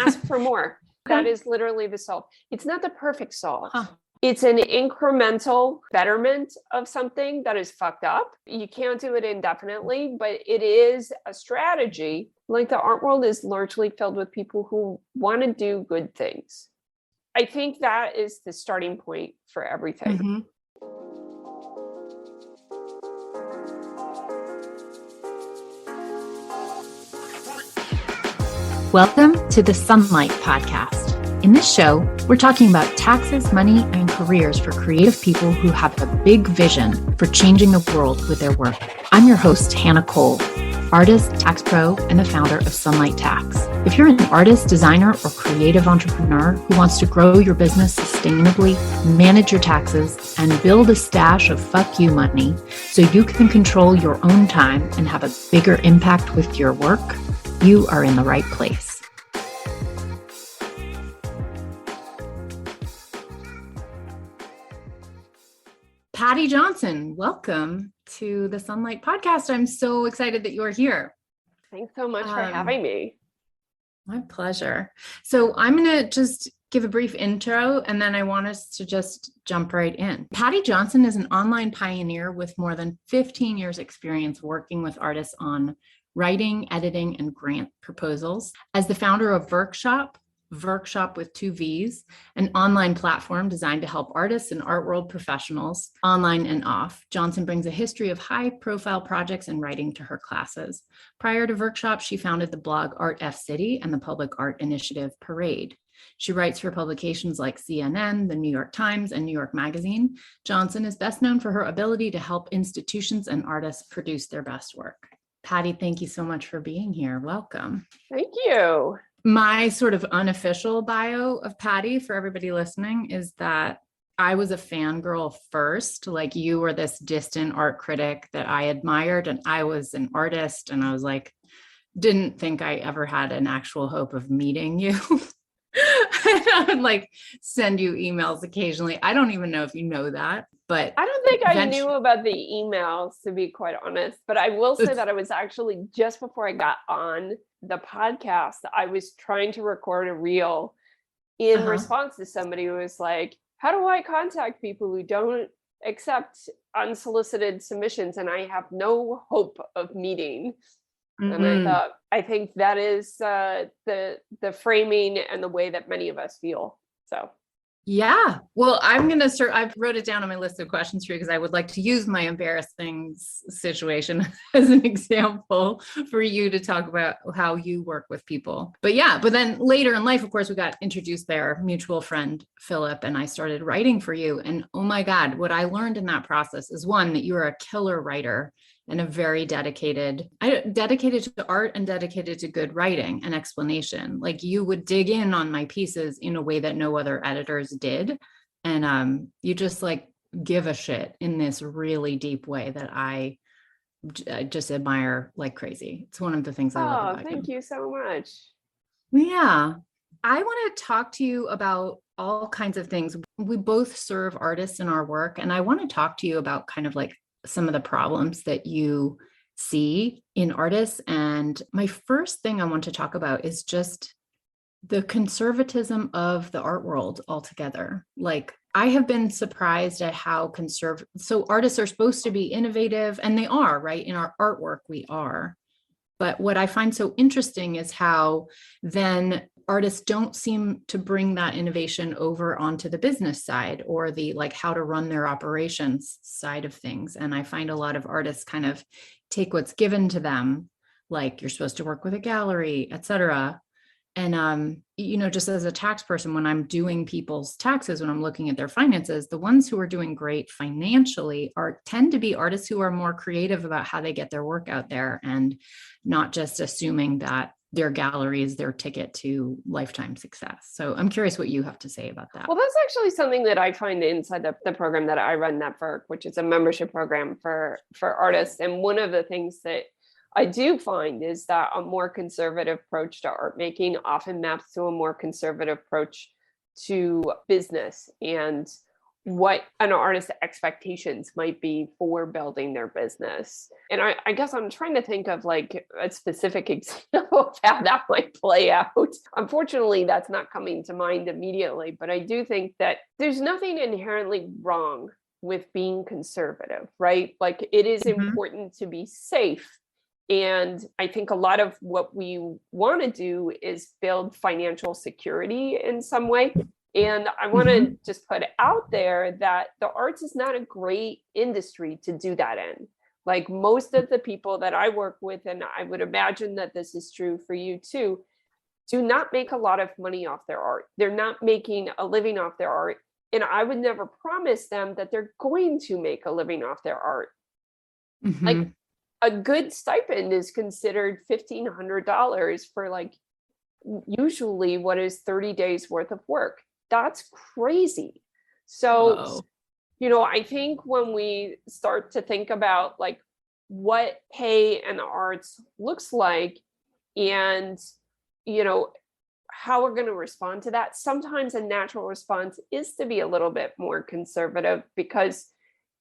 ask for more. That is literally the solve. It's not the perfect solve. It's an incremental betterment of something that is fucked up. You can't do it indefinitely, but it is a strategy. Like the art world is largely filled with people who want to do good things. I think that is the starting point for everything. Mm-hmm. Welcome to the Sunlight Podcast. In this show, we're talking about taxes, money, and careers for creative people who have a big vision for changing the world with their work. I'm your host, Hannah Cole, artist, tax pro, and the founder of Sunlight Tax. If you're an artist, designer, or creative entrepreneur who wants to grow your business sustainably, manage your taxes, and build a stash of fuck you money so you can control your own time and have a bigger impact with your work, you are in the right place. Paddy Johnson, welcome to the Sunlight Podcast. I'm so excited that you're here. Thanks so much for having me. My pleasure. So I'm going to just give a brief intro, and then I want us to just jump right in. Paddy Johnson is an online pioneer with more than 15 years experience working with artists on writing, editing, and grant proposals. As the founder of VVrkshop with 2 V's, an online platform designed to help artists and art world professionals online and off, Johnson brings a history of high-profile projects and writing to her classes. Prior to Vrkshop, she founded the blog Art F City and the public art initiative Parade. She writes for publications like CNN, the New York Times, and New York Magazine. Johnson is best known for her ability to help institutions and artists produce their best work. Paddy, thank you so much for being here. Welcome. Thank you. My sort of unofficial bio of Paddy for everybody listening is that I was a fangirl first. Like, you were this distant art critic that I admired, and I was an artist, and I was like, didn't think I ever had an actual hope of meeting you. I would like send you emails occasionally. I don't even know if you know that, but I don't think I knew about the emails, to be quite honest, but I will say that I was actually, just before I got on the podcast, I was trying to record a reel in response to somebody who was like, how do I contact people who don't accept unsolicited submissions and I have no hope of meeting? And I thought, I think that is the framing and the way that many of us feel. So, yeah. Well, I'm going to start. I wrote it down on my list of questions for you because I would like to use my embarrassing situation as an example for you to talk about how you work with people. But then later in life, of course, we got introduced by our mutual friend, Philip, and I started writing for you. And oh my God, what I learned in that process is, one, that you're a killer writer and a very dedicated to art and dedicated to good writing and explanation. Like, you would dig in on my pieces in a way that no other editors did. And you just like give a shit in this really deep way that I just admire like crazy. It's one of the things I love about you. Thank you so much. Yeah. I want to talk to you about all kinds of things. We both serve artists in our work, and I want to talk to you about kind of like some of the problems that you see in artists. And my first thing I want to talk about is just the conservatism of the art world altogether. Like, I have been surprised at how so artists are supposed to be innovative, and they are, right? In our artwork, we are. But what I find so interesting is how then artists don't seem to bring that innovation over onto the business side or the like how to run their operations side of things. And I find a lot of artists kind of take what's given to them, like you're supposed to work with a gallery, et cetera. And, just as a tax person, when I'm doing people's taxes, when I'm looking at their finances, the ones who are doing great financially tend to be artists who are more creative about how they get their work out there and not just assuming that their gallery is their ticket to lifetime success. So I'm curious what you have to say about that. Well, that's actually something that I find inside the program that I run, Netvvrk, which is a membership program for artists. And one of the things that I do find is that a more conservative approach to art making often maps to a more conservative approach to business and what an artist's expectations might be for building their business. And I guess I'm trying to think of like a specific example of how that might play out. Unfortunately, that's not coming to mind immediately, but I do think that there's nothing inherently wrong with being conservative, right? Like it is important to be safe. And I think a lot of what we want to do is build financial security in some way. And I want to just put out there that the arts is not a great industry to do that in. Like most of the people that I work with, and I would imagine that this is true for you too, do not make a lot of money off their art. They're not making a living off their art. And I would never promise them that they're going to make a living off their art. Like a good stipend is considered $1,500 for like usually what is 30 days worth of work. That's crazy. So, I think when we start to think about like what pay in the arts looks like and, how we're going to respond to that, sometimes a natural response is to be a little bit more conservative because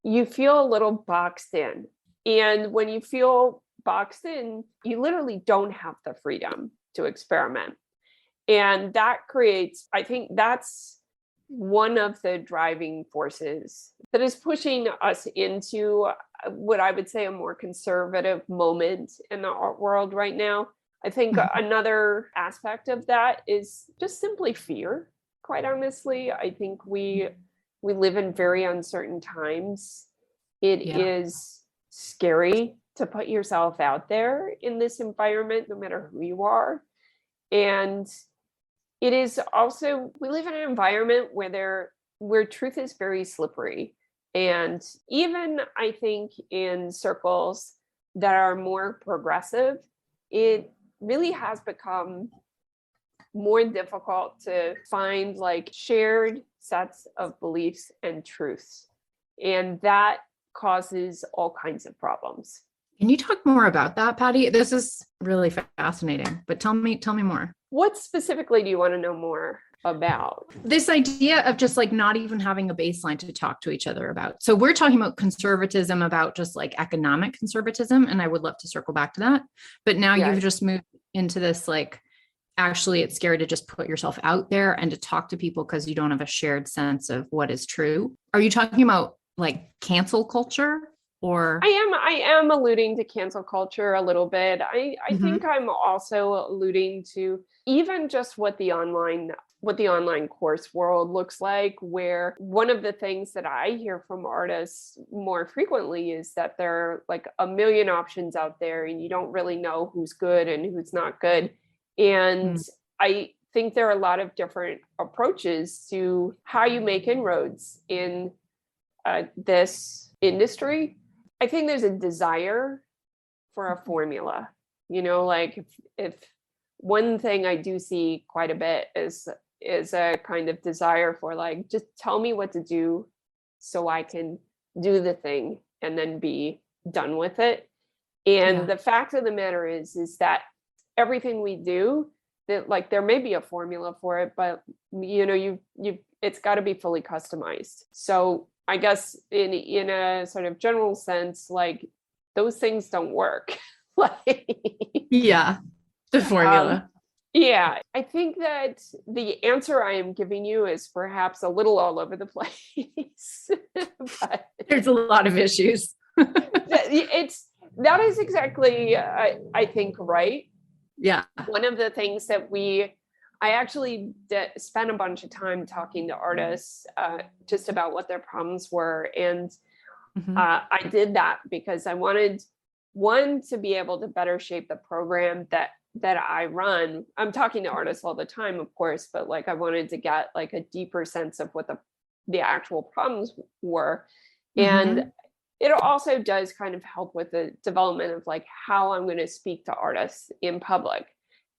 you feel a little boxed in. And when you feel boxed in, you literally don't have the freedom to experiment. And that creates, I think that's one of the driving forces that is pushing us into what I would say a more conservative moment in the art world right now. I think another aspect of that is just simply fear. Quite honestly, I think we live in very uncertain times. It is scary to put yourself out there in this environment, no matter who you are. And it is also, we live in an environment where truth is very slippery. And even I think in circles that are more progressive, it really has become more difficult to find like shared sets of beliefs and truths. And that causes all kinds of problems. Can you talk more about that, Paddy? This is really fascinating, but tell me more. What specifically do you want to know more about? This idea of just like not even having a baseline to talk to each other about. So we're talking about conservatism, about just like economic conservatism, and I would love to circle back to that. But now you've just moved into this, like, actually it's scary to just put yourself out there and to talk to people because you don't have a shared sense of what is true. Are you talking about like cancel culture? Or I am alluding to cancel culture a little bit. I think I'm also alluding to even just what the online course world looks like, where one of the things that I hear from artists more frequently is that there are like a million options out there and you don't really know who's good and who's not good. And I think there are a lot of different approaches to how you make inroads in this industry. I think there's a desire for a formula, like if one thing I do see quite a bit is a kind of desire for like, just tell me what to do so I can do the thing and then be done with it. And the fact of the matter is that everything we do, that like there may be a formula for it, but it's got to be fully customized. So I guess in a sort of general sense, like those things don't work. The formula. I think that the answer I am giving you is perhaps a little all over the place. But there's a lot of issues. That is exactly, I think, right. Yeah. One of the things that I actually spent a bunch of time talking to artists just about what their problems were. And I did that because I wanted, one, to be able to better shape the program that I run. I'm talking to artists all the time, of course, but like I wanted to get like a deeper sense of what the actual problems were. And it also does kind of help with the development of like how I'm going to speak to artists in public.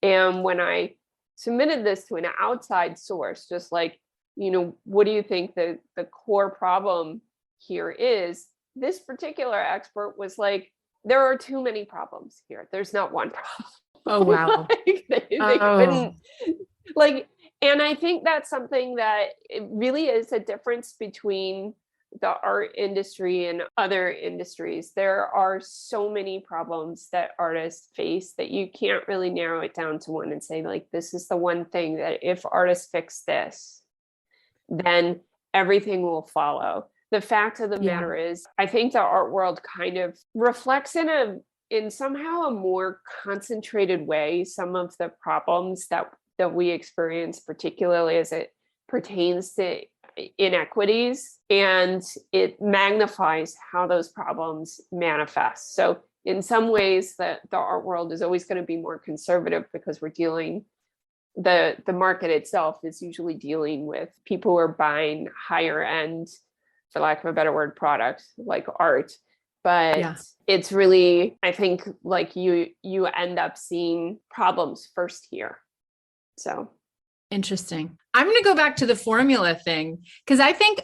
And when I submitted this to an outside source, just like, what do you think the core problem here is? This particular expert was like, there are too many problems here. There's not one problem. Oh, wow. They couldn't, like, And I think that's something that it really is a difference between the art industry and other industries. There are so many problems that artists face that you can't really narrow it down to one and say, like, this is the one thing that if artists fix this, then everything will follow. The fact of the matter is, I think the art world kind of reflects in somehow a more concentrated way some of the problems that we experience, particularly as it pertains to inequities, and it magnifies how those problems manifest. So in some ways, the art world is always going to be more conservative because we're dealing, the market itself is usually dealing with people who are buying higher end, for lack of a better word, product like art. But it's really, I think, like you end up seeing problems first here. So interesting. I'm going to go back to the formula thing, because I think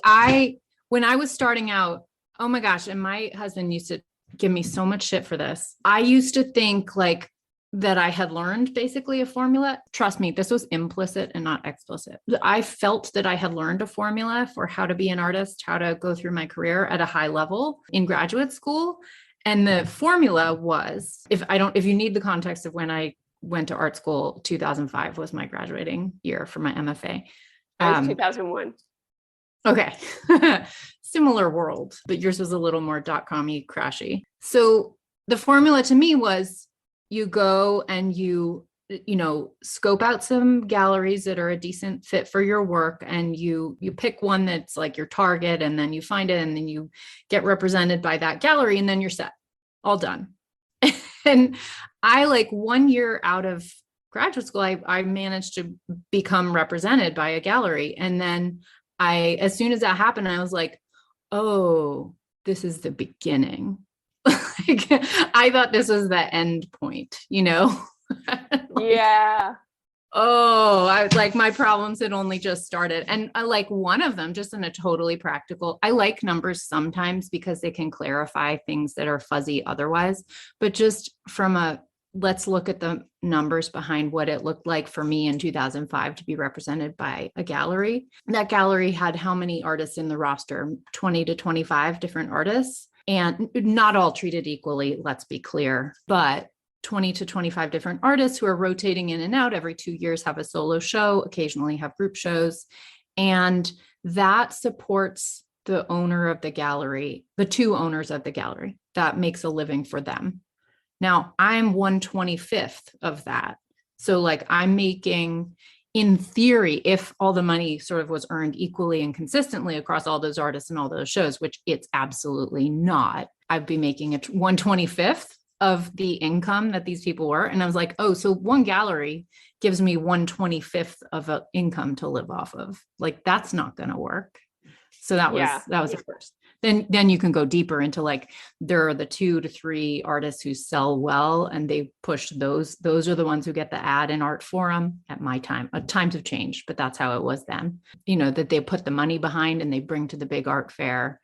when I was starting out, oh my gosh, and my husband used to give me so much shit for this. I used to think like that I had learned basically a formula. Trust me, this was implicit and not explicit. I felt that I had learned a formula for how to be an artist, how to go through my career at a high level in graduate school. And the formula was, if you need the context of when I went to art school, 2005 was my graduating year for my MFA. That was 2001. Okay. Similar world, but yours was a little more .com-y crashy. So the formula to me was, you go and you scope out some galleries that are a decent fit for your work, and you pick one that's like your target, and then you find it, and then you get represented by that gallery, and then you're set, all done. And I, like, 1 year out of graduate school, I managed to become represented by a gallery. And then as soon as that happened, I was like, oh, this is the beginning. Like, I thought this was the end point, Yeah. Oh, I was like, my problems had only just started. And I like one of them, just in a totally practical, I like numbers sometimes because they can clarify things that are fuzzy otherwise, but just from let's look at the numbers behind what it looked like for me in 2005 to be represented by a gallery. That gallery had how many artists in the roster? 20 to 25 different artists, and not all treated equally, let's be clear, but 20 to 25 different artists who are rotating in and out every 2 years, have a solo show, occasionally have group shows. And that supports the owner of the gallery, the two owners of the gallery. That makes a living for them. Now, I'm 1/25th of that. So like, I'm making, in theory, if all the money sort of was earned equally and consistently across all those artists and all those shows, which it's absolutely not, I'd be making a 1/25th of the income that these people were. And I was like, oh, so one gallery gives me 1/25th of an income to live off of. Like, that's not going to work. So that was the first. Then you can go deeper into, like, there are the 2 to 3 artists who sell well, and they push those are the ones who get the ad in Art Forum at my time. Times have changed, but that's how it was then, that they put the money behind and they bring to the big art fair.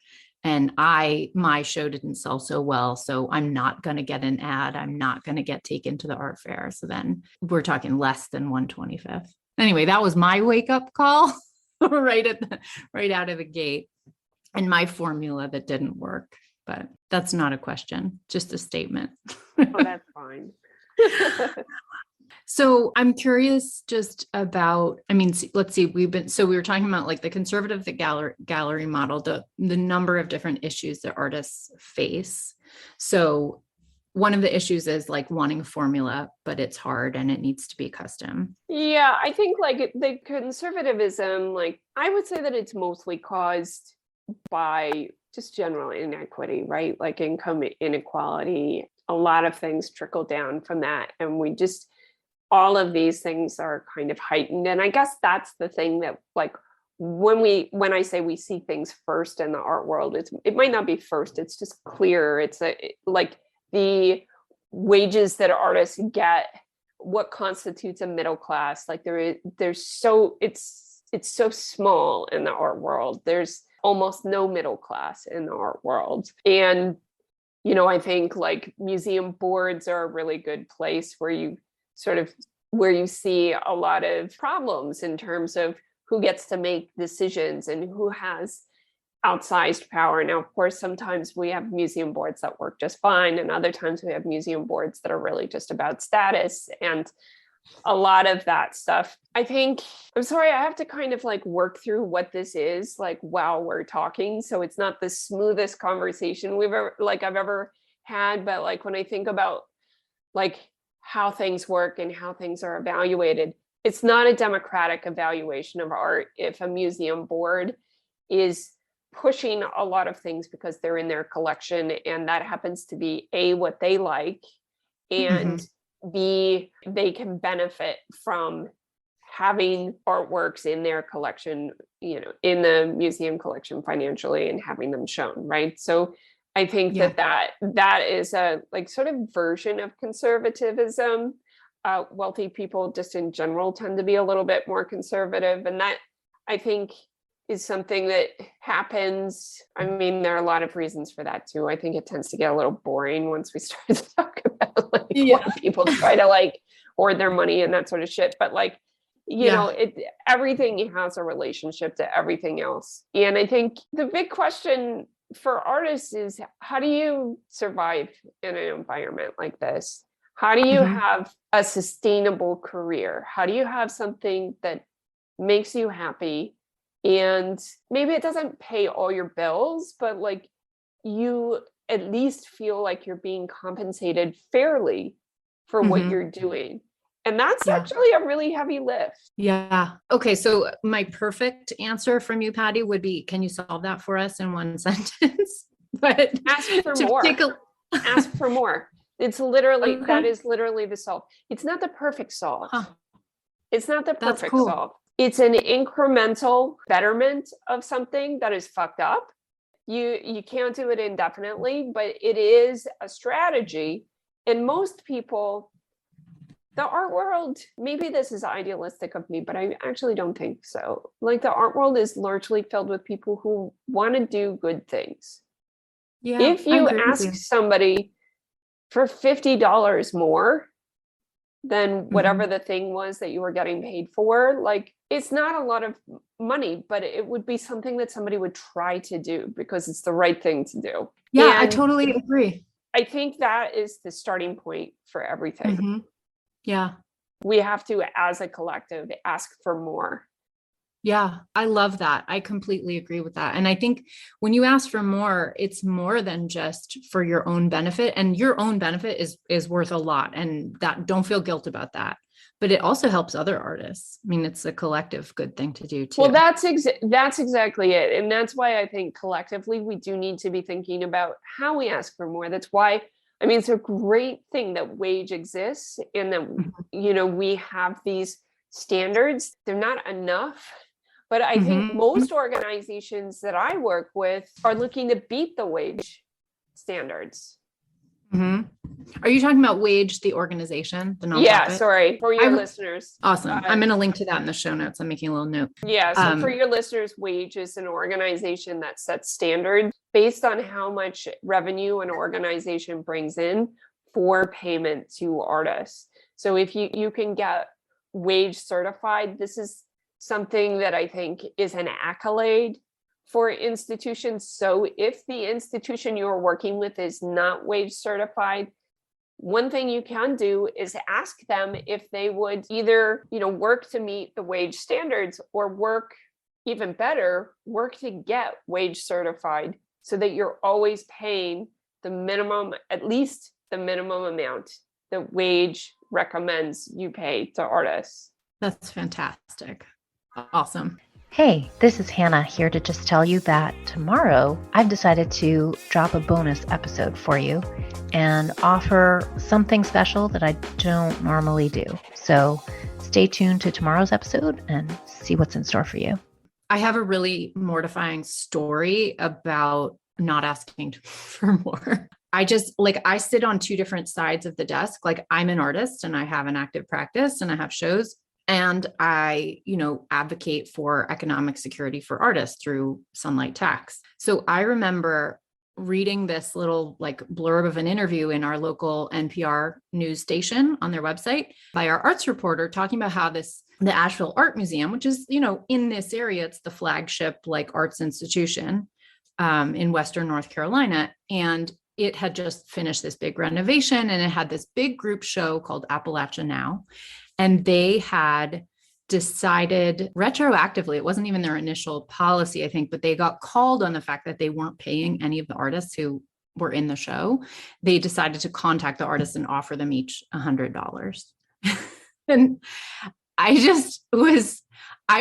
And my show didn't sell so well, so I'm not going to get an ad. I'm not going to get taken to the art fair. So then we're talking less than 1/25th. Anyway, that was my wake up call right out of the gate, and my formula that didn't work. But that's not a question, just a statement. Oh, that's fine. So I'm curious just about, let's see, we were talking about like the conservative, the gallery model, the number of different issues that artists face. So one of the issues is like wanting a formula, but it's hard and it needs to be custom. Yeah, I think like the conservatism, like, I would say that it's mostly caused by just general inequity, right? Like income inequality, a lot of things trickle down from that. And all of these things are kind of heightened. And I guess that's the thing that, like, when I say we see things first in the art world, it might not be first, it's just clear. It's like the wages that artists get, what constitutes a middle class. Like it's so small in the art world. There's almost no middle class in the art world. And, I think like museum boards are a really good place where you sort of where you see a lot of problems in terms of who gets to make decisions and who has outsized power. Now, of course, sometimes we have museum boards that work just fine, and other times we have museum boards that are really just about status and a lot of that stuff. I think, I'm sorry, I have to kind of like work through what this is like while we're talking. So it's not the smoothest conversation I've ever had. But like when I think about like how things work and how things are evaluated, it's not a democratic evaluation of art if a museum board is pushing a lot of things because they're in their collection and that happens to be A, what they like, and B, they can benefit from having artworks in their collection, in the museum collection financially and having them shown, right? So I think that is a like sort of version of conservatism. Wealthy people just in general tend to be a little bit more conservative, and that I think is something that happens. I mean, there are a lot of reasons for that too. I think it tends to get a little boring once we start to talk about like why people try to like hoard their money and that sort of shit. But like, everything has a relationship to everything else. And I think the big question for artists is, how do you survive in an environment like this? How do you have a sustainable career? How do you have something that makes you happy? And maybe it doesn't pay all your bills, but like you at least feel like you're being compensated fairly for what you're doing. And that's actually a really heavy lift. Yeah. Okay. So my perfect answer from you, Paddy, would be, can you solve that for us in one sentence? But ask for more. Ask for more. It's literally, that is literally the solve. It's not the perfect solve. It's not the perfect solve. It's an incremental betterment of something that is fucked up. You can't do it indefinitely, but it is a strategy. And most people, the art world, maybe this is idealistic of me, but I actually don't think so. Like the art world is largely filled with people who want to do good things. Yeah, if you ask somebody for $50 more than whatever the thing was that you were getting paid for, like it's not a lot of money, but it would be something that somebody would try to do because it's the right thing to do. Yeah, and I totally agree. I think that is the starting point for everything. Yeah. We have to, as a collective, ask for more. Yeah, I love that. I completely agree with that. And I think when you ask for more, it's more than just for your own benefit, and your own benefit is worth a lot, and that don't feel guilt about that. But it also helps other artists. I mean, it's a collective good thing to do too. Well, that's exactly it. And that's why I think collectively we do need to be thinking about how we ask for more. That's why, I mean, it's a great thing that wage exists and that, we have these standards. They're not enough. But I think most organizations that I work with are looking to beat the wage standards. Are you talking about Wage, the organization, the nonprofit? Yeah, sorry, for your listeners. Awesome. I'm going to link to that in the show notes. I'm making a little note. Yeah, so for your listeners, Wage is an organization that sets standards based on how much revenue an organization brings in for payment to artists. So if you can get Wage certified, this is something that I think is an accolade for institutions. So if the institution you're working with is not Wage certified, one thing you can do is ask them if they would either, work to meet the wage standards or work even better, work to get Wage certified so that you're always paying the minimum, at least the minimum amount that Wage recommends you pay to artists. That's fantastic. Awesome. Hey, this is Hannah here to just tell you that tomorrow I've decided to drop a bonus episode for you and offer something special that I don't normally do. So stay tuned to tomorrow's episode and see what's in store for you. I have a really mortifying story about not asking for more. I sit on two different sides of the desk. Like I'm an artist and I have an active practice and I have shows. And I, advocate for economic security for artists through Sunlight Tax. So I remember reading this little like blurb of an interview in our local NPR news station on their website by our arts reporter talking about how the Asheville Art Museum, which is, in this area, it's the flagship like arts institution in Western North Carolina. And it had just finished this big renovation, and it had this big group show called Appalachia Now. And they had decided retroactively, it wasn't even their initial policy, I think, but they got called on the fact that they weren't paying any of the artists who were in the show. They decided to contact the artists and offer them each $100. And I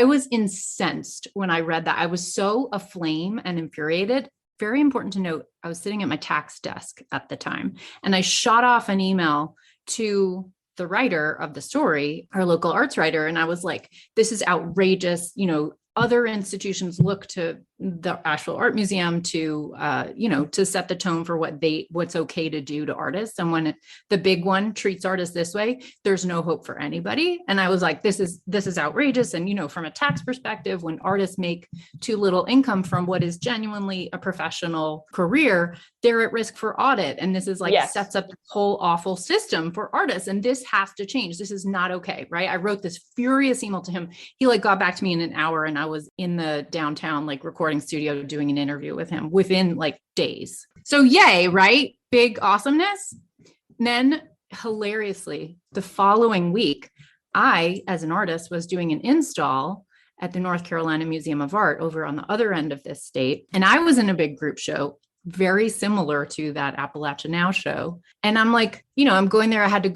was incensed when I read that. I was so aflame and infuriated. Very important to note, I was sitting at my tax desk at the time, and I shot off an email to the writer of the story, our local arts writer. And I was like, this is outrageous. Other institutions look to the Asheville Art Museum to, to set the tone for what's okay to do to artists. And when the big one treats artists this way, there's no hope for anybody. And I was like, this is outrageous. And, from a tax perspective, when artists make too little income from what is genuinely a professional career, they're at risk for audit. And this is like, sets up this whole awful system for artists. And this has to change. This is not okay. Right. I wrote this furious email to him. He got back to me in an hour, and I was in the downtown recording studio doing an interview with him within days. So yay, right? Big awesomeness. And then hilariously, the following week, I, as an artist, was doing an install at the North Carolina Museum of Art over on the other end of this state. And I was in a big group show, very similar to that Appalachia Now show. And I'm like, I'm going there. I have to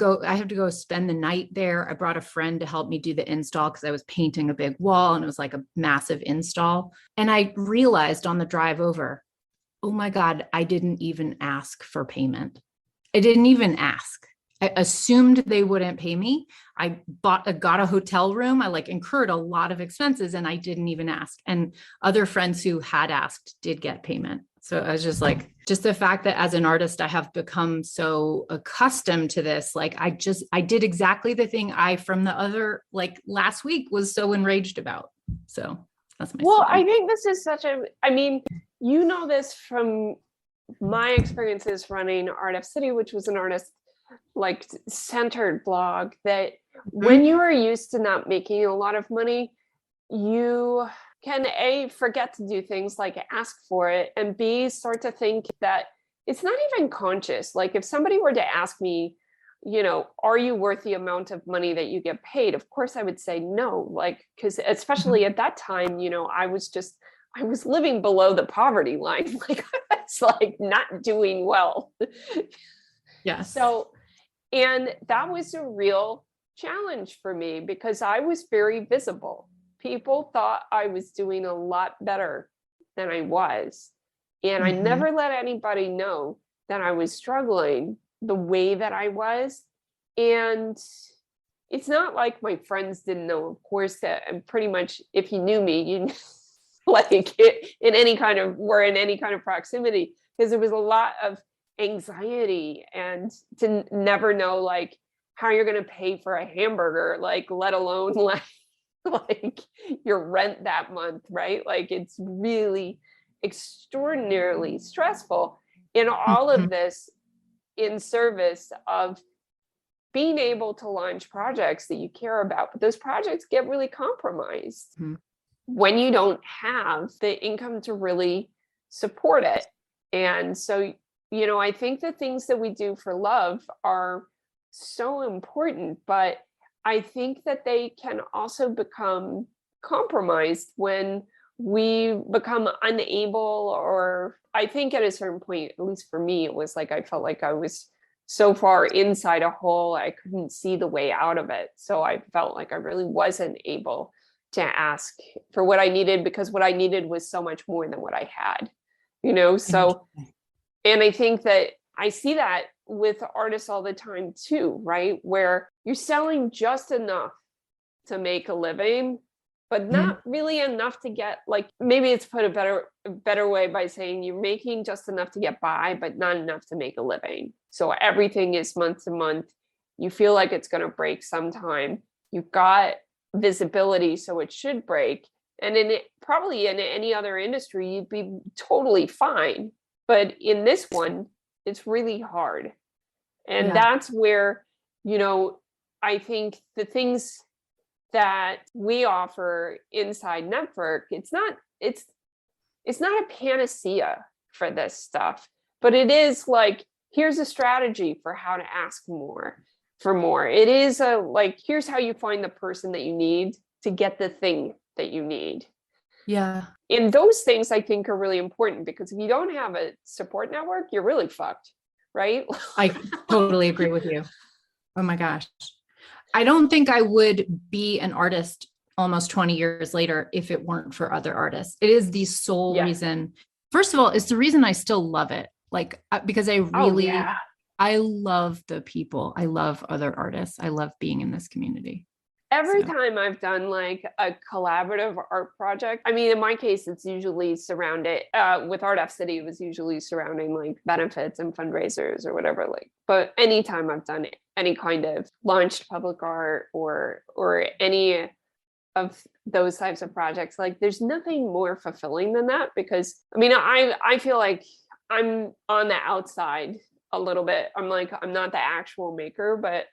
go spend the night there. I brought a friend to help me do the install because I was painting a big wall, and it was like a massive install. And I realized on the drive over, oh my God, I didn't even ask for payment. I didn't even ask. I assumed they wouldn't pay me. I got a hotel room. I incurred a lot of expenses, and I didn't even ask. And other friends who had asked did get payment. So I was just just the fact that as an artist, I have become so accustomed to this. I did exactly the thing from the other, last week was so enraged about. So that's my story. I think this is this from my experiences running Art F City, which was an artist centered blog, that when you are used to not making a lot of money, you can forget to do things like ask for it, and B, start to think that it's not even conscious. If somebody were to ask me, are you worth the amount of money that you get paid? Of course I would say no, because especially at that time, I was living below the poverty line. I was not doing well. Yeah. So, and that was a real challenge for me because I was very visible. People thought I was doing a lot better than I was. And I never let anybody know that I was struggling the way that I was. And it's not like my friends didn't know, of course, that I'm pretty much, if you knew me, you we're in any kind of proximity, because there was a lot of anxiety and to never know how you're going to pay for a hamburger, let alone your rent that month, right? It's really extraordinarily stressful. In all of this, in service of being able to launch projects that you care about, but those projects get really compromised when you don't have the income to really support it. And so, I think the things that we do for love are so important, but I think that they can also become compromised when we become unable, or I think at a certain point, at least for me, it was I felt like I was so far inside a hole, I couldn't see the way out of it. So I felt like I really wasn't able to ask for what I needed, because what I needed was so much more than what I had, so, and I think that I see that with artists all the time too, right? Where you're selling just enough to make a living, but not really enough to get, maybe it's put a better way by saying you're making just enough to get by, but not enough to make a living. So everything is month to month. You feel like it's going to break sometime. You've got visibility, so it should break. And probably in any other industry, you'd be totally fine. But in this one, it's really hard. And Yeah. that's where, I think the things that we offer inside Netvvrk, it's not a panacea for this stuff, but it is like, here's a strategy for how to ask for more. It is here's how you find the person that you need to get the thing that you need. Yeah. And those things I think are really important, because if you don't have a support network, you're really fucked, right? I totally agree with you. Oh my gosh. I don't think I would be an artist almost 20 years later if it weren't for other artists. It is the sole reason. First of all, it's the reason I still love it. Because I love the people. I love other artists. I love being in this community. Every time I've done a collaborative art project, I mean, in my case, it's usually surrounded with Art F City, it was usually surrounding benefits and fundraisers or whatever. But anytime I've done any kind of launched public art or any of those types of projects, there's nothing more fulfilling than that, because I mean, I feel like I'm on the outside a little bit. I'm not the actual maker, but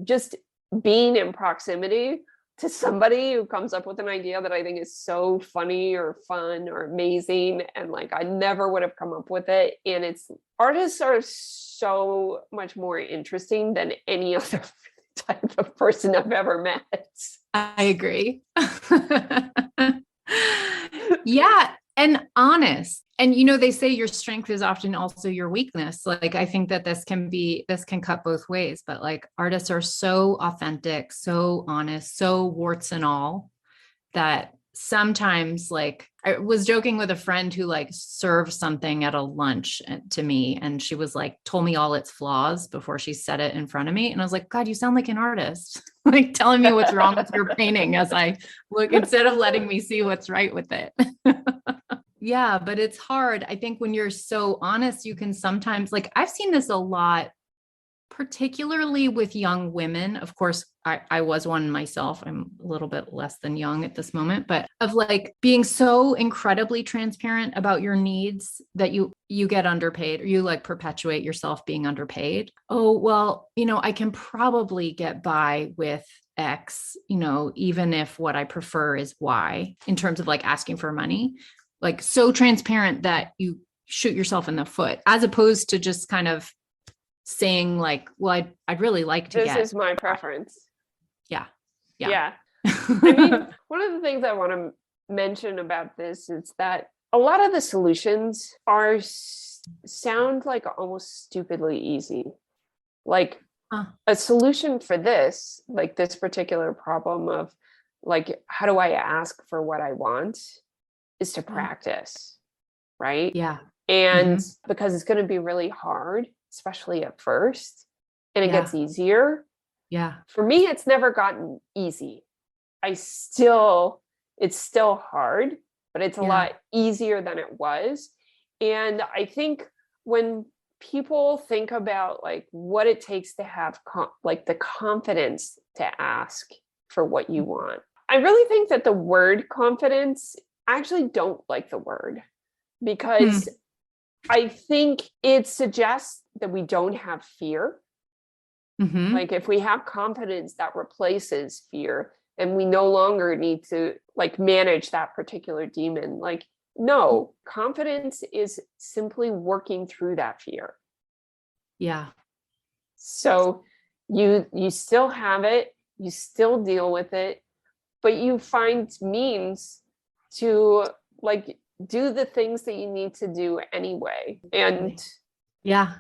just being in proximity to somebody who comes up with an idea that I think is so funny or fun or amazing, and I never would have come up with it. And artists are so much more interesting than any other type of person I've ever met. I agree. Yeah. And honest. And, they say your strength is often also your weakness. I think that this can cut both ways, but artists are so authentic, so honest, so warts and all, that sometimes I was joking with a friend who served something at a lunch to me. And she was told me all its flaws before she said it in front of me. And I was like, God, you sound like an artist, telling me what's wrong with your painting as I look, instead of letting me see what's right with it. Yeah, but it's hard. I think when you're so honest, you can sometimes, I've seen this a lot, particularly with young women. Of course, I was one myself. I'm a little bit less than young at this moment, but of being so incredibly transparent about your needs that you get underpaid, or you perpetuate yourself being underpaid. Oh, well, I can probably get by with X, even if what I prefer is Y, in terms of asking for money. So transparent that you shoot yourself in the foot, as opposed to just kind of saying well, I'd really like to this is my preference. Yeah. I mean, one of the things I want to mention about this is that a lot of the solutions sound almost stupidly easy. A solution for this particular problem of how do I ask for what I want, is to practice, right? Yeah. And because it's going to be really hard, especially at first, and it gets easier. Yeah. For me, it's never gotten easy. It's still hard, but it's a lot easier than it was. And I think when people think about what it takes to have the confidence to ask for what you want, I really think that the word confidence, I actually don't like the word, because I think it suggests that we don't have fear. If we have confidence, that replaces fear, and we no longer need to manage that particular demon. No, confidence is simply working through that fear. Yeah. So you still have it, you still deal with it, but you find means to do the things that you need to do anyway. And yeah,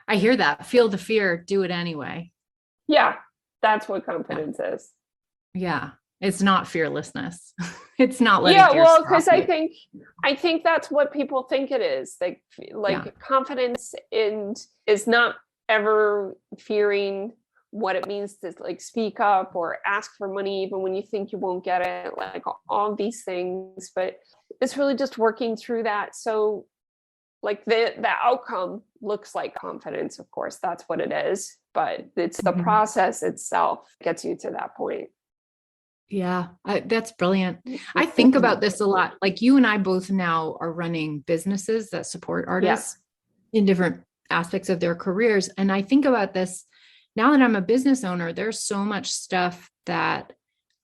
I hear that. Feel the fear, do it anyway. Yeah, that's what confidence is. Yeah. It's not fearlessness. It's not letting yeah, fear well, stop because you. I think that's what people think it is. Confidence is not ever fearing what it means to speak up or ask for money even when you think you won't get it, all these things. But it's really just working through that. So the outcome looks like confidence, of course, that's what it is, but it's the process itself gets you to that point. Yeah, that's brilliant. I think about this a lot. Like you and I both now are running businesses that support artists in different aspects of their careers. And I think about this now that I'm a business owner, there's so much stuff that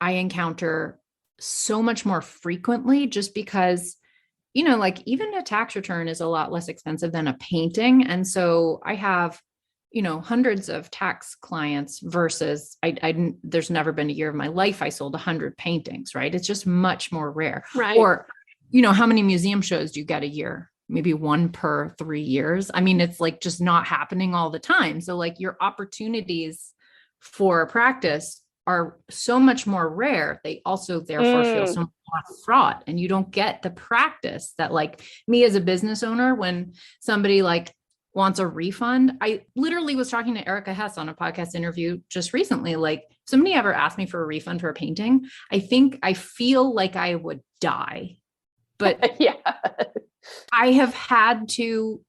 I encounter so much more frequently just because, like even a tax return is a lot less expensive than a painting. And so I have hundreds of tax clients versus there's never been a year of my life I sold 100 paintings, right? It's just much more rare. Right. Or, how many museum shows do you get a year? Maybe one per 3 years. I mean, it's like just not happening all the time. So like your opportunities for practice are so much more rare. They also therefore feel so much more fraught, and you don't get the practice that like me as a business owner, when somebody like wants a refund. I literally was talking to Erica Hess on a podcast interview just recently. Like, somebody ever asked me for a refund for a painting, I feel like I would die. But yeah, I have had to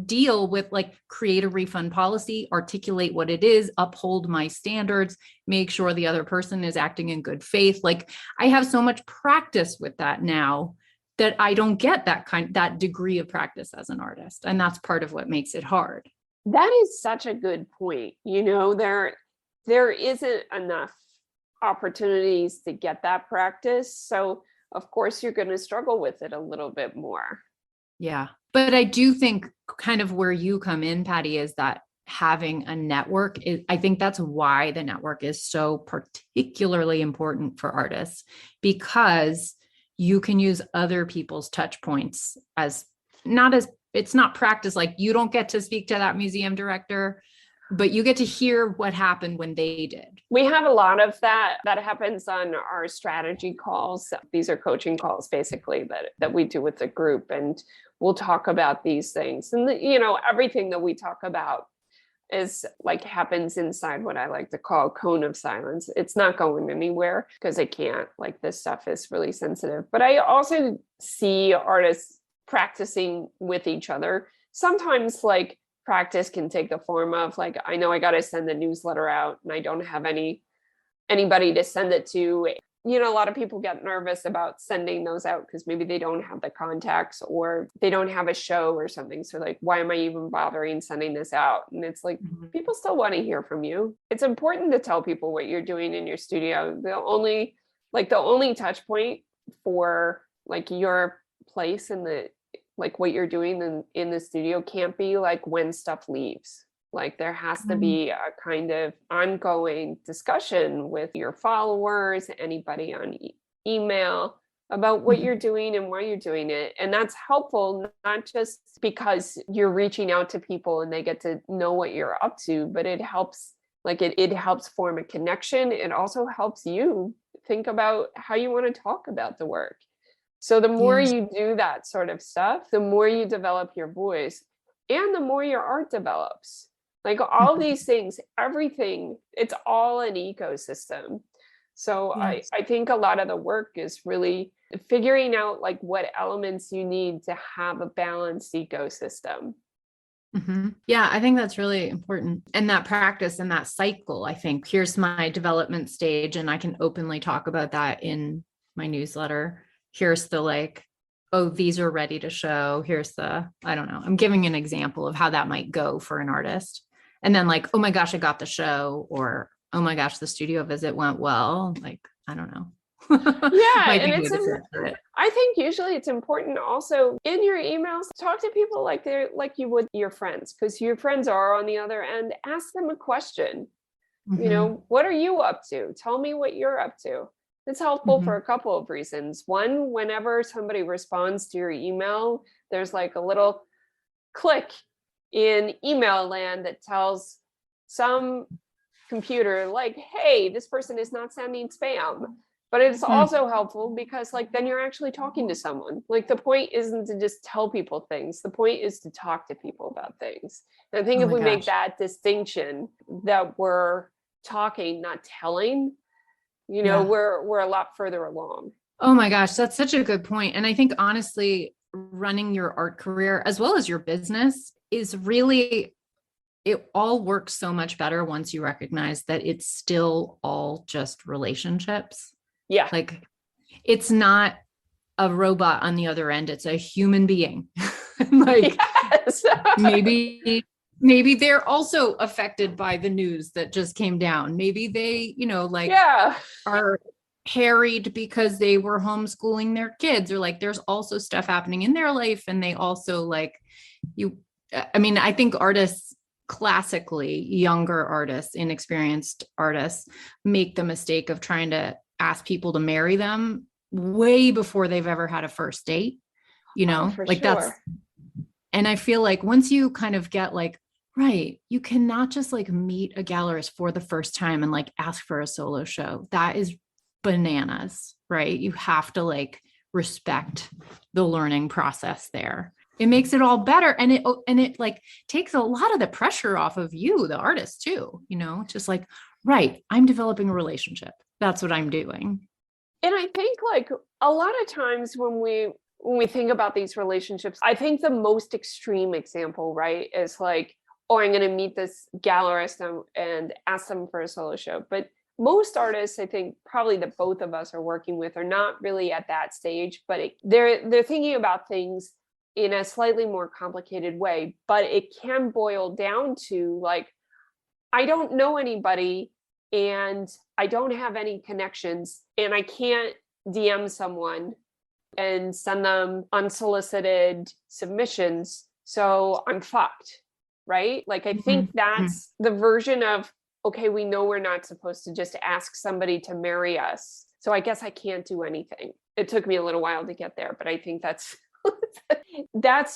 deal with like create a refund policy, articulate what it is, uphold my standards, make sure the other person is acting in good faith. Like I have so much practice with that now that I don't get that degree of practice as an artist. And that's part of what makes it hard. that is such a good point. There isn't enough opportunities to get that practice. So of course you're going to struggle with it a little bit more. Yeah. But I do think kind of where you come in, Paddy, is that having a network I think that's why the network is so particularly important for artists, because you can use other people's touch points it's not practice. Like you don't get to speak to that museum director, but you get to hear what happened when they did. We have a lot of that happens on our strategy calls. These are coaching calls basically that we do with the group, and we'll talk about these things. And everything that we talk about is like happens inside what I like to call cone of silence. It's not going anywhere because it can't. Like this stuff is really sensitive. But I also see artists practicing with each other. Sometimes like practice can take the form of like, I know I got to send the newsletter out and I don't have anybody to send it to. A lot of people get nervous about sending those out because maybe they don't have the contacts or they don't have a show or something. So like, why am I even bothering sending this out? And it's like, people still want to hear from you. It's important to tell people what you're doing in your studio. The only touch point for like your place in the, like what you're doing in the studio can't be like when stuff leaves. Like there has to be a kind of ongoing discussion with your followers, anybody on email about what you're doing and why you're doing it. And that's helpful, not just because you're reaching out to people and they get to know what you're up to, but it helps, like it helps form a connection. It also helps you think about how you want to talk about the work. So the more you do that sort of stuff, the more you develop your voice and the more your art develops. Like all these things, everything, it's all an ecosystem. So I think a lot of the work is really figuring out like what elements you need to have a balanced ecosystem. Mm-hmm. Yeah, I think that's really important. And that practice and that cycle, I think, here's my development stage, and I can openly talk about that in my newsletter. Here's the like, oh, these are ready to show. Here's the, I don't know, I'm giving an example of how that might go for an artist. And then like, oh my gosh, I got the show, or, oh my gosh, the studio visit went well. Like, I don't know. Yeah. And I think usually it's important also in your emails, talk to people like you would your friends, because your friends are on the other end. Ask them a question. What are you up to? Tell me what you're up to. It's helpful for a couple of reasons. One, whenever somebody responds to your email, there's like a little click in email land that tells some computer like, hey, this person is not sending spam. But it's also helpful because like then you're actually talking to someone. Like the point isn't to just tell people things. The point is to talk to people about things. And I think if we make that distinction that we're talking, not telling, we're a lot further along. Oh my gosh, that's such a good point. And I think honestly, running your art career as well as your business is really, it all works so much better once you recognize that it's still all just relationships. Yeah. Like, it's not a robot on the other end. It's a human being. Like, yes. maybe they're also affected by the news that just came down. Maybe they, like, yeah. are harried because they were homeschooling their kids, or like there's also stuff happening in their life. And they also like I think artists, classically younger artists, inexperienced artists, make the mistake of trying to ask people to marry them way before they've ever had a first date, like sure. And I feel like once you kind of get like, right, you cannot just like meet a gallerist for the first time and like ask for a solo show. That is bananas, right? You have to like respect the learning process there. It makes it all better. And it like takes a lot of the pressure off of you, the artist too, just like, right, I'm developing a relationship. That's what I'm doing. And I think like a lot of times when we think about these relationships, I think the most extreme example, right, is like, oh, I'm going to meet this gallerist and ask them for a solo show. But most artists, I think probably that both of us are working with, are not really at that stage, but they're thinking about things in a slightly more complicated way. But it can boil down to like, I don't know anybody and I don't have any connections and I can't DM someone and send them unsolicited submissions. So I'm fucked, right? Like, I think that's the version of, okay, we know we're not supposed to just ask somebody to marry us. So I guess I can't do anything. It took me a little while to get there, but I think that's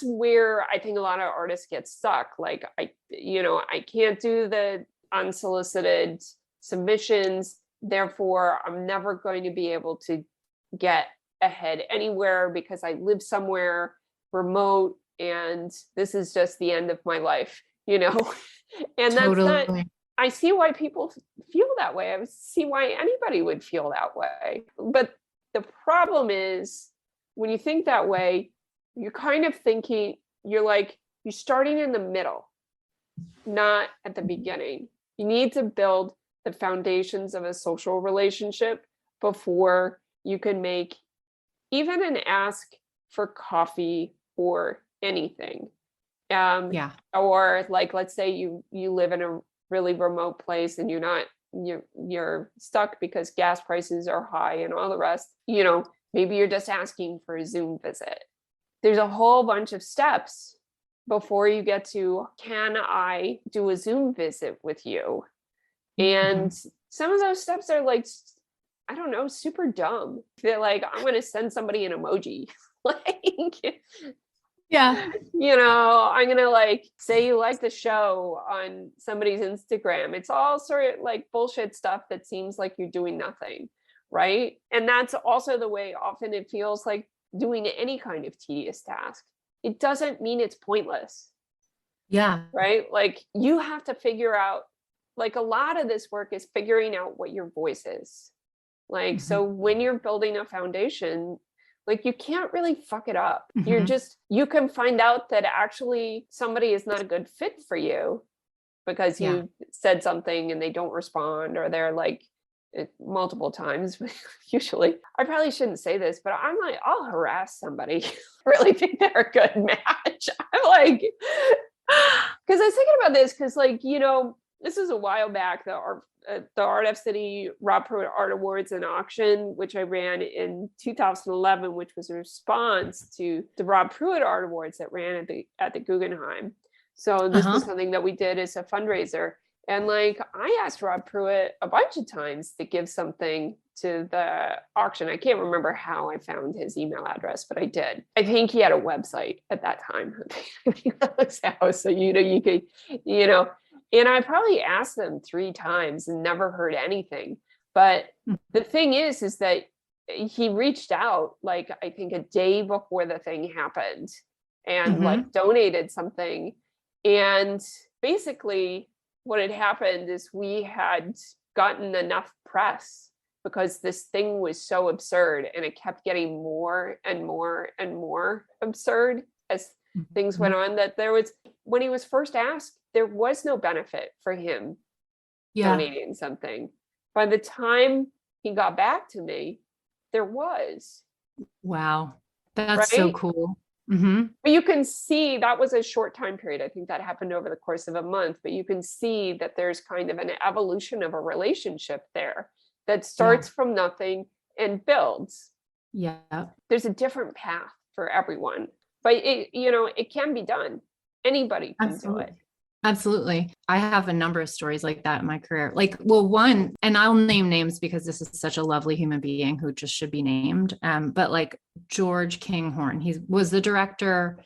where I think a lot of artists get stuck. Like, I can't do the unsolicited submissions. Therefore, I'm never going to be able to get ahead anywhere because I live somewhere remote and this is just the end of my life, and Totally. That's not, I see why people feel that way. I see why anybody would feel that way. But the problem is when you think that way, you're kind of thinking, you're starting in the middle, not at the beginning. You need to build the foundations of a social relationship before you can make even an ask for coffee or anything. Or like, let's say you live in a really remote place and you're stuck because gas prices are high and all the rest, maybe you're just asking for a Zoom visit. There's a whole bunch of steps before you get to, can I do a Zoom visit with you? And some of those steps are like, I don't know, super dumb. They're like, I'm going to send somebody an emoji. Yeah. I'm going to like say you like the show on somebody's Instagram. It's all sort of like bullshit stuff that seems like you're doing nothing. Right. And that's also the way often it feels like doing any kind of tedious task. It doesn't mean it's pointless. Yeah. Right. Like, you have to figure out, like, a lot of this work is figuring out what your voice is. Like, so when you're building a foundation, like, you can't really fuck it up. You can find out that actually somebody is not a good fit for you because you said something and they don't respond, or they're like, multiple times, usually. I probably shouldn't say this, but I'm like, I'll harass somebody. I really think they're a good match. I'm like, because I was thinking about this, because like, this is a while back, the Art of City Rob Pruitt Art Awards and auction, which I ran in 2011, which was a response to the Rob Pruitt Art Awards that ran at the Guggenheim. So this was something that we did as a fundraiser. And like, I asked Rob Pruitt a bunch of times to give something to the auction. I can't remember how I found his email address, but I did. I think he had a website at that time. I think that was how. So, you could, and I probably asked them 3 times and never heard anything. But the thing is that he reached out, like, I think a day before the thing happened, and like donated something. And basically what had happened is we had gotten enough press because this thing was so absurd, and it kept getting more and more and more absurd as things went on, that when he was first asked, there was no benefit for him donating something. By the time he got back to me, there was. Wow. That's so Right? cool. Mm-hmm. But you can see that was a short time period. I think that happened over the course of a month, but you can see that there's kind of an evolution of a relationship there that starts from nothing and builds. Yeah. There's a different path for everyone, but it can be done. Anybody can do it. Absolutely. I have a number of stories like that in my career. Like, well, one, and I'll name names because this is such a lovely human being who just should be named. But like George Kinghorn, he was the director.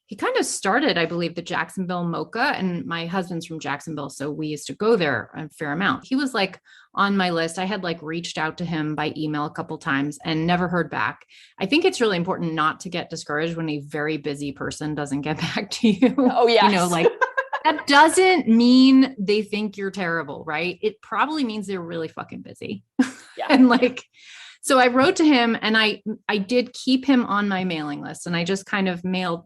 He kind of started, I believe, the Jacksonville MoCA, and my husband's from Jacksonville, so we used to go there a fair amount. He was like on my list. I had like reached out to him by email a couple times and never heard back. I think it's really important not to get discouraged when a very busy person doesn't get back to you. Oh, yes. Like that doesn't mean they think you're terrible, right? It probably means they're really fucking busy. Yeah. And like, so I wrote to him, and I did keep him on my mailing list, and I just kind of mailed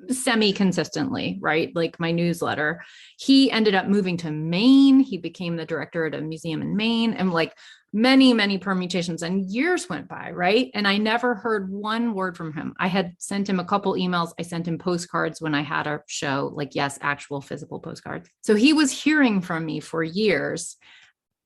semi-consistently, right? Like my newsletter. He ended up moving to Maine. He became the director at a museum in Maine, and like many, many permutations, and years went by, right? And I never heard one word from him. I had sent him a couple emails. I sent him postcards when I had a show, like, yes, actual physical postcards. So he was hearing from me for years.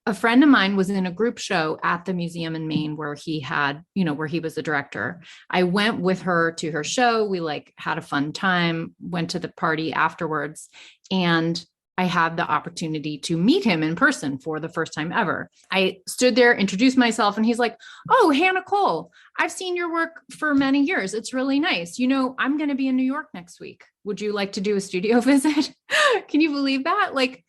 A friend of mine was in a group show at the museum in Maine where he had, where he was the director. I went with her to her show. We like had a fun time, went to the party afterwards, and I had the opportunity to meet him in person for the first time ever. I stood there, introduced myself, and he's like, "Oh, Hannah Cole, I've seen your work for many years. It's really nice. I'm going to be in New York next week. Would you like to do a studio visit?" Can you believe that? Like,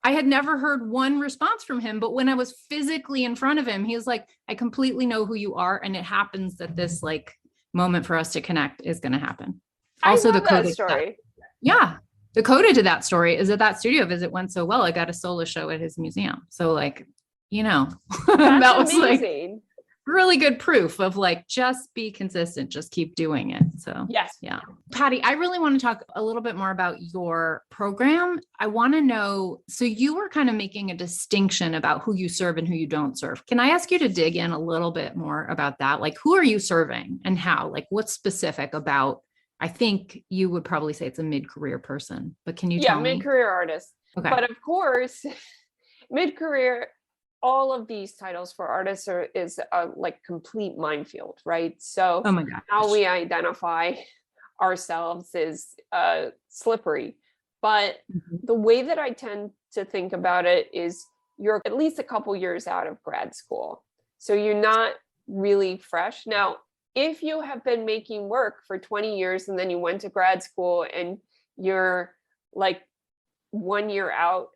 I had never heard one response from him, but when I was physically in front of him, he was like, "I completely know who you are. And it happens that this like moment for us to connect is going to happen." Also, I love that story. Yeah. The coda to that story is that studio visit went so well, I got a solo show at his museum. So like, that was amazing. like really good proof of like, just be consistent, just keep doing it. So yes. Yeah. Paddy, I really want to talk a little bit more about your program. I want to know, so you were kind of making a distinction about who you serve and who you don't serve. Can I ask you to dig in a little bit more about that? Like, who are you serving and how? Like, what's specific about, I think you would probably say it's a mid-career person, but can you tell me? Yeah, mid-career artist. Okay. But of course, mid-career, all of these titles for artists is a like complete minefield, right? So oh my gosh, how we identify ourselves is slippery. But the way that I tend to think about it is you're at least a couple years out of grad school. So you're not really fresh. Now, if you have been making work for 20 years and then you went to grad school and you're like 1 year out,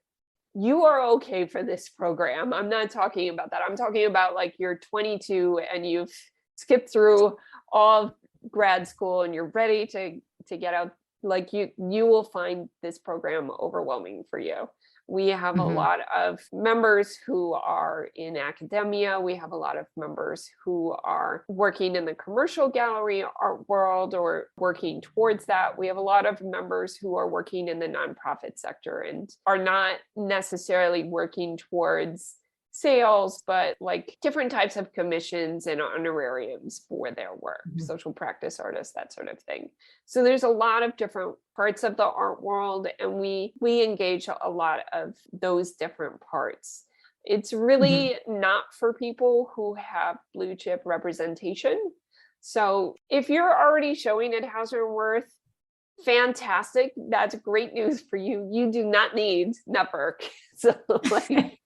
you are okay for this program. I'm not talking about that. I'm talking about like you're 22 and you've skipped through all grad school and you're ready to get out. Like you will find this program overwhelming for you. We have a lot of members who are in academia. We have a lot of members who are working in the commercial gallery art world or working towards that. We have a lot of members who are working in the nonprofit sector and are not necessarily working towards sales, but like different types of commissions and honorariums for their work, social practice artists, that sort of thing. So there's a lot of different parts of the art world, and we engage a lot of those different parts. It's really not for people who have blue chip representation. So if you're already showing at Hauser & Wirth, fantastic. That's great news for you. You do not need Netvvrk. So like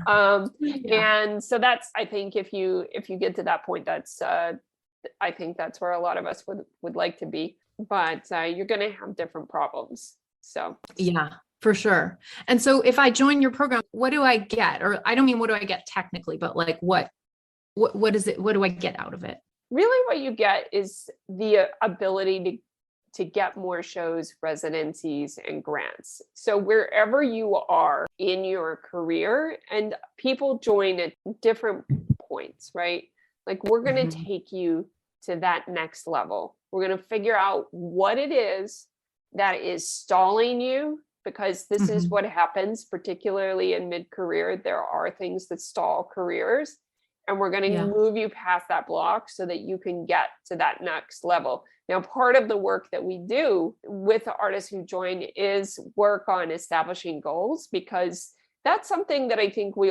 and so that's, I think if you get to that point, that's I think that's where a lot of us would like to be, but you're going to have different problems. So yeah, for sure. And so if I join your program, what do I get? Or I don't mean what do I get technically, but like what is it? What do I get out of it? Really what you get is the ability to get more shows, residencies, and grants. So wherever you are in your career, and people join at different points, right? Like we're going to take you to that next level. We're going to figure out what it is that is stalling you, because this is what happens, particularly in mid-career. There are things that stall careers. and we're going to Yeah. move you past that block so that you can get to that next level. Now, part of the work that we do with the artists who join is work on establishing goals, because that's something that I think we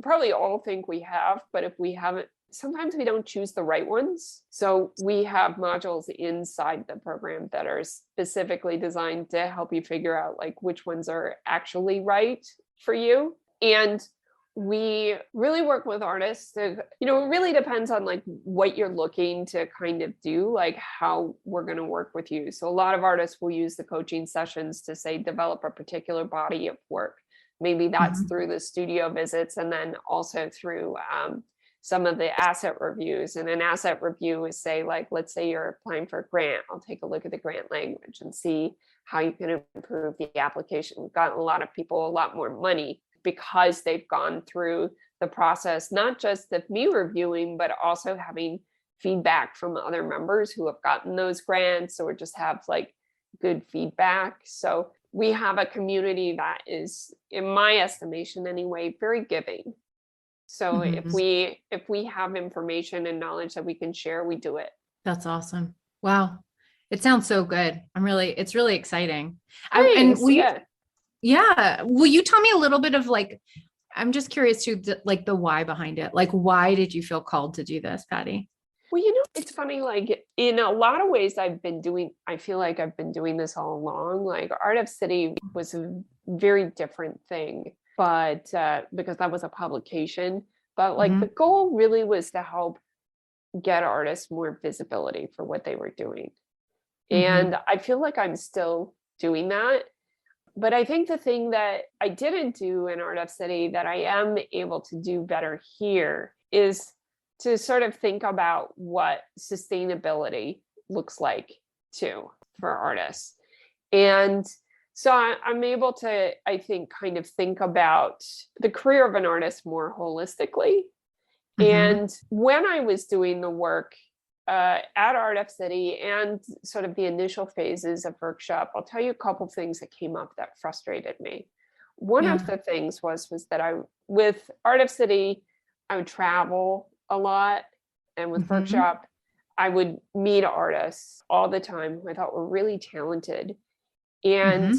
probably all think we have, but if we haven't, sometimes we don't choose the right ones. So we have modules inside the program that are specifically designed to help you figure out like which ones are actually right for you. And we really work with artists to, it really depends on like what you're looking to kind of do, like how we're going to work with you. So a lot of artists will use the coaching sessions to say, develop a particular body of work. Maybe that's through the studio visits, and then also through some of the asset reviews. And an asset review is say, like, let's say you're applying for a grant. I'll take a look at the grant language and see how you can improve the application. We've gotten a lot of people a lot more money because they've gone through the process, not just of me reviewing, but also having feedback from other members who have gotten those grants or just have like good feedback. So we have a community that is, in my estimation anyway, very giving. So if we have information and knowledge that we can share, we do it. That's awesome. Wow. It sounds so good. It's really exciting. Thanks, Will you tell me a little bit of like, I'm just curious to like the why behind it. Like, why did you feel called to do this, Paddy? Well, it's funny, like in a lot of ways I feel like I've been doing this all along. Like Art of City was a very different thing, but because that was a publication, but like the goal really was to help get artists more visibility for what they were doing. And I feel like I'm still doing that. But I think the thing that I didn't do in Art of City that I am able to do better here is to sort of think about what sustainability looks like too for artists. And so I'm able to, I think, kind of think about the career of an artist more holistically. And when I was doing the work at Art of City and sort of the initial phases of VVrkshop, I'll tell you a couple of things that came up that frustrated me. One of the things was that with Art of City, I would travel a lot. And with VVrkshop, I would meet artists all the time who I thought were really talented. And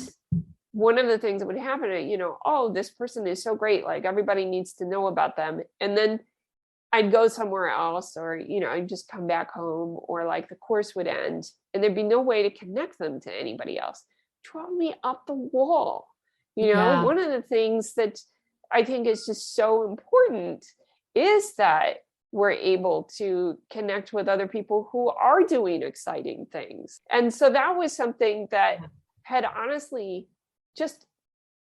one of the things that would happen, oh, this person is so great, like everybody needs to know about them. And then I'd go somewhere else, or, I'd just come back home, or like the course would end and there'd be no way to connect them to anybody else. Draw me up the wall. One of the things that I think is just so important is that we're able to connect with other people who are doing exciting things. And so that was something that had honestly just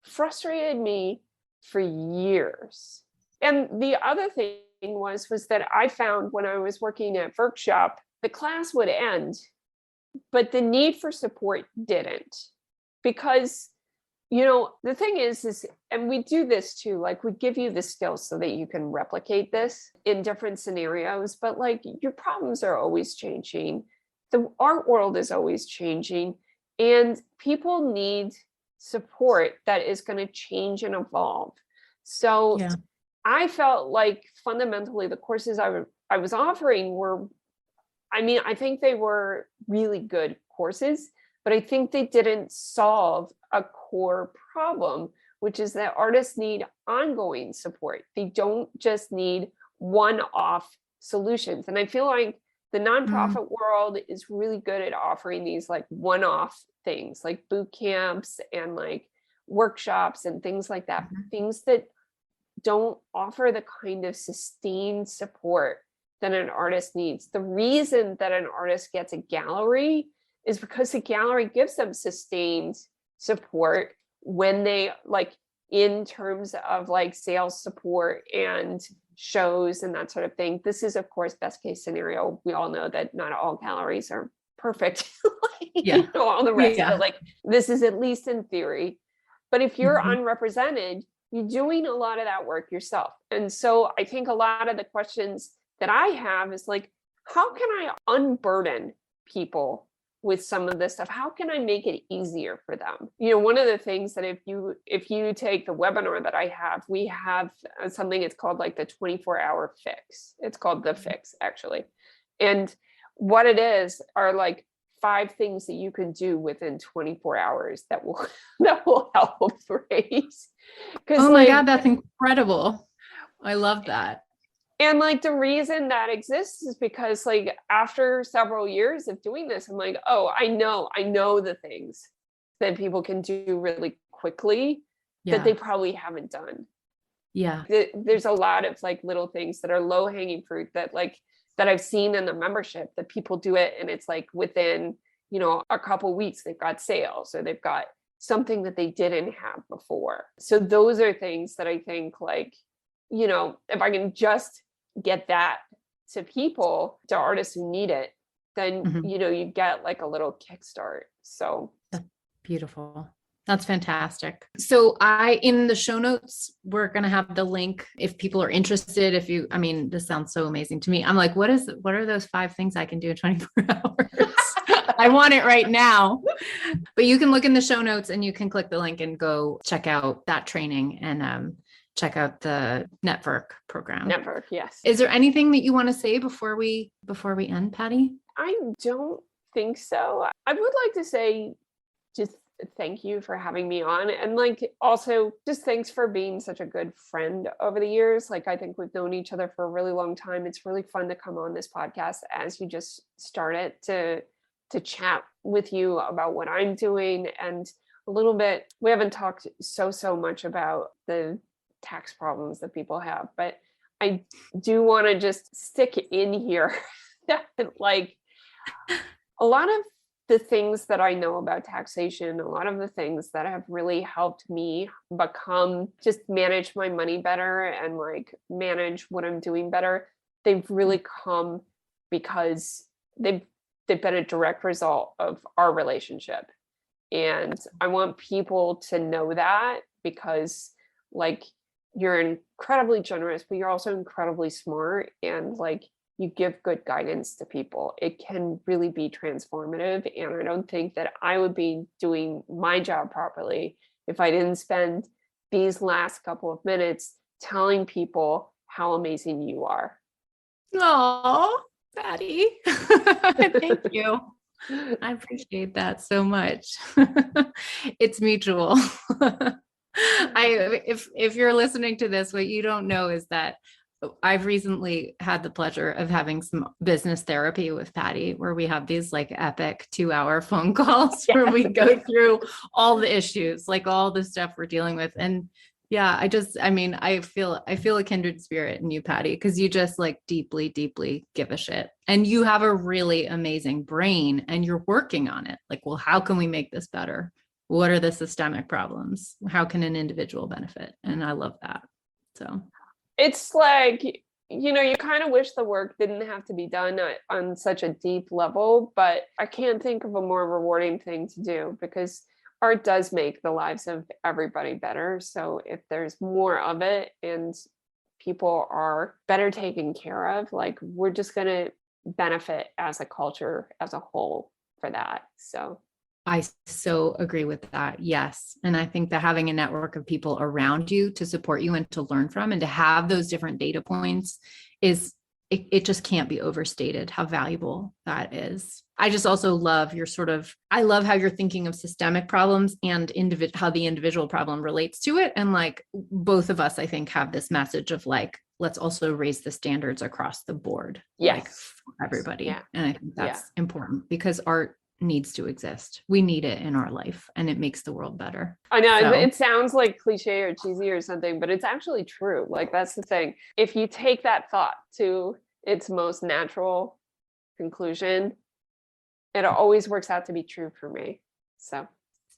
frustrated me for years. And the other thing was that I found when I was working at VVrkshop, the class would end, but the need for support didn't. Because, the thing is, and we do this too, like we give you the skills so that you can replicate this in different scenarios, but like your problems are always changing. The art world is always changing, and people need support that is going to change and evolve. So I felt like fundamentally the courses I was offering were, I think they were really good courses, but I think they didn't solve a core problem, which is that artists need ongoing support. They don't just need one-off solutions. And I feel like the nonprofit world is really good at offering these like one-off things, like boot camps and like workshops and things like that, things that don't offer the kind of sustained support that an artist needs. The reason that an artist gets a gallery is because the gallery gives them sustained support when they like, in terms of like sales support and shows and that sort of thing. This is of course best case scenario. We all know that not all galleries are perfect. All the rest, but like this is at least in theory. But if you're unrepresented, you're doing a lot of that work yourself. And so I think a lot of the questions that I have is like, how can I unburden people with some of this stuff. How can I make it easier for them? You know, one of the things that if you take the webinar that I have, we have something, it's called like the 24-hour fix. It's called the fix, actually. And what it is are like 5 things that you can do within 24 hours that will help, right? Oh my God, that's incredible. I love that. And like the reason that exists is because like after several years of doing this, I'm like, oh, I know the things that people can do really quickly that they probably haven't done. Yeah. There's a lot of like little things that are low hanging fruit that I've seen in the membership that people do it. And it's like within, you know, a couple weeks, they've got sales or they've got something that they didn't have before. So those are things that I think like, you know, if I can just get that to people, to artists who need it, then, you know, you get like a little kickstart. So that's beautiful. That's fantastic. So in the show notes, we're going to have the link if people are interested. I mean, this sounds so amazing to me. I'm like, what are those 5 things I can do in 24 hours? I want it right now, but you can look in the show notes and you can click the link and go check out that training and, check out the Netvvrk program. Netvvrk, yes. Is there anything that you want to say before we end, Paddy? I don't think so. I would like to say just thank you for having me on. And like, also just thanks for being such a good friend over the years. Like, I think we've known each other for a really long time. It's really fun to come on this podcast as you just started to chat with you about what I'm doing. And a little bit, we haven't talked so much about the tax problems that people have, but I do want to just stick in here that like a lot of the things that I know about taxation, a lot of the things that have really helped me just manage my money better and like manage what I'm doing better, they've really come because they've been a direct result of our relationship. And I want people to know that, because like, you're incredibly generous, but you're also incredibly smart, and like you give good guidance to people. It can really be transformative. And I don't think that I would be doing my job properly if I didn't spend these last couple of minutes telling people how amazing you are. Oh, Paddy. Thank you. I appreciate that so much. It's mutual. If you're listening to this, what you don't know is that I've recently had the pleasure of having some business therapy with Paddy, where we have these like epic 2-hour phone calls where we go through all the issues, like all the stuff we're dealing with. And yeah, I feel a kindred spirit in you, Paddy, because you just like deeply, deeply give a shit, and you have a really amazing brain and you're working on it. Like, well, how can we make this better? What are the systemic problems? How can an individual benefit? And I love that. So it's like, you know, you kind of wish the work didn't have to be done on such a deep level, but I can't think of a more rewarding thing to do, because art does make the lives of everybody better. So if there's more of it and people are better taken care of, like, we're just going to benefit as a culture as a whole for that. So I so agree with that. Yes. And I think that having a network of people around you to support you and to learn from and to have those different data points it just can't be overstated how valuable that is. I just also love I love how you're thinking of systemic problems and how the individual problem relates to it. And like both of us, I think, have this message of like, let's also raise the standards across the board. Yes. Like, for everybody. Yeah. And I think that's important, because art needs to exist. We need it in our life, and it makes the world better. I know it sounds like cliche or cheesy or something, but it's actually true. Like, that's the thing. If you take that thought to its most natural conclusion, it always works out to be true for me. So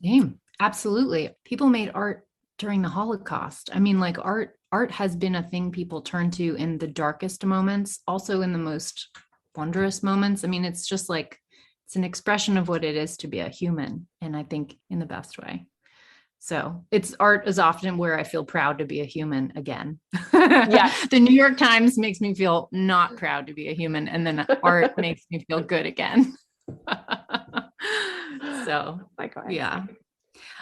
same. Absolutely. People made art during the Holocaust. I mean, like art has been a thing people turn to in the darkest moments, also in the most wondrous moments. I mean, it's just like, it's an expression of what it is to be a human. And I think in the best way. So art is often where I feel proud to be a human again. Yeah. The New York Times makes me feel not proud to be a human. And then art makes me feel good again. So, Likewise. yeah.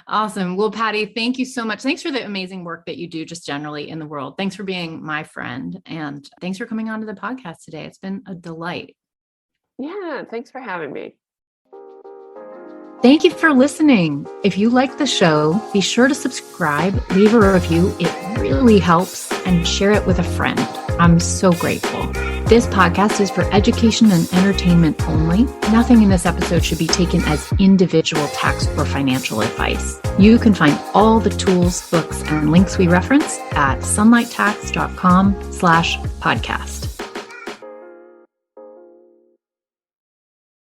Awesome. Well, Paddy, thank you so much. Thanks for the amazing work that you do just generally in the world. Thanks for being my friend. And thanks for coming on to the podcast today. It's been a delight. Yeah, thanks for having me. Thank you for listening. If you like the show, be sure to subscribe, leave a review. It really helps, and share it with a friend. I'm so grateful. This podcast is for education and entertainment only. Nothing in this episode should be taken as individual tax or financial advice. You can find all the tools, books, and links we reference at sunlighttax.com/podcast.